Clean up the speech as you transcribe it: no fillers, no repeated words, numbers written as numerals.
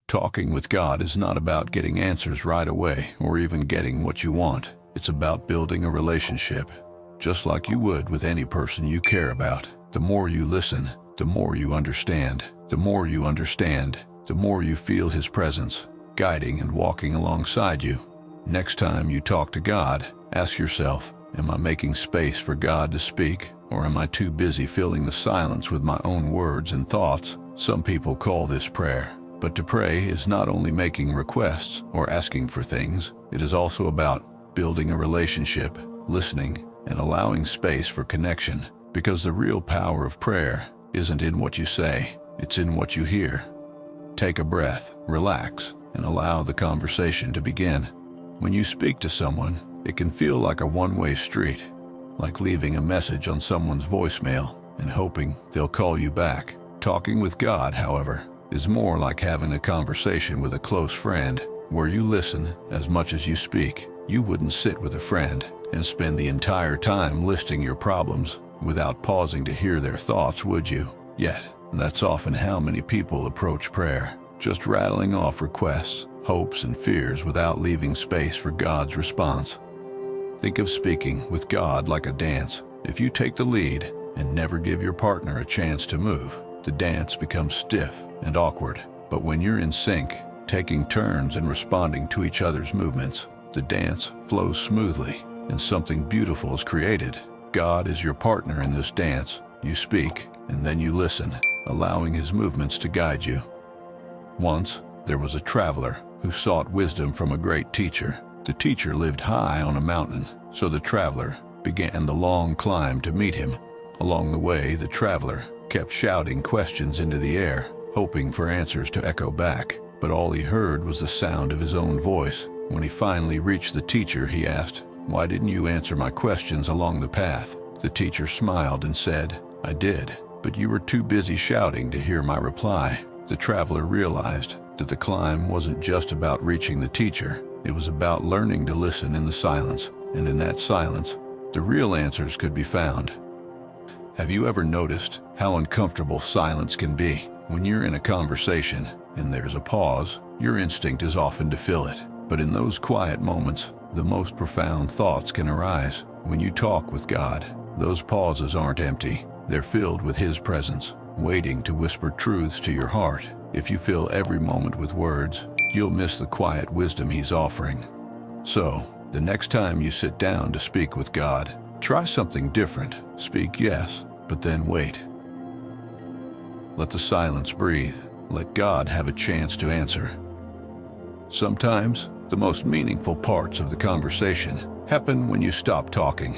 Talking with God is not about getting answers right away or even getting what you want. It's about building a relationship, just like you would with any person you care about. The more you listen, the more you understand. The more you understand, the more you feel His presence, guiding and walking alongside you. Next time you talk to God, ask yourself, am I making space for God to speak, or am I too busy filling the silence with my own words and thoughts? Some people call this prayer. But to pray is not only making requests or asking for things, it is also about building a relationship, listening, and allowing space for connection. Because the real power of prayer isn't in what you say, it's in what you hear. Take a breath, relax, and allow the conversation to begin. When you speak to someone, it can feel like a one-way street, like leaving a message on someone's voicemail and hoping they'll call you back. Talking with God, however, is more like having a conversation with a close friend, where you listen as much as you speak. You wouldn't sit with a friend and spend the entire time listing your problems without pausing to hear their thoughts, would you? Yet, that's often how many people approach prayer, just rattling off requests, hopes, and fears without leaving space for God's response. Think of speaking with God like a dance. If you take the lead and never give your partner a chance to move, the dance becomes stiff and awkward. But when you're in sync, taking turns and responding to each other's movements, the dance flows smoothly and something beautiful is created. God is your partner in this dance. You speak and then you listen, allowing His movements to guide you. Once, there was a traveler who sought wisdom from a great teacher. The teacher lived high on a mountain, so the traveler began the long climb to meet him. Along the way, the traveler kept shouting questions into the air, hoping for answers to echo back, but all he heard was the sound of his own voice. When he finally reached the teacher, he asked, "Why didn't you answer my questions along the path?" The teacher smiled and said, "I did, but you were too busy shouting to hear my reply." The traveler realized that the climb wasn't just about reaching the teacher, it was about learning to listen in the silence, and in that silence, the real answers could be found. Have you ever noticed how uncomfortable silence can be? When you're in a conversation and there's a pause, your instinct is often to fill it. But in those quiet moments, the most profound thoughts can arise. When you talk with God, those pauses aren't empty. They're filled with His presence, waiting to whisper truths to your heart. If you fill every moment with words, you'll miss the quiet wisdom He's offering. So, the next time you sit down to speak with God, try something different. Speak yes, but then wait. Let the silence breathe. Let God have a chance to answer. Sometimes, the most meaningful parts of the conversation happen when you stop talking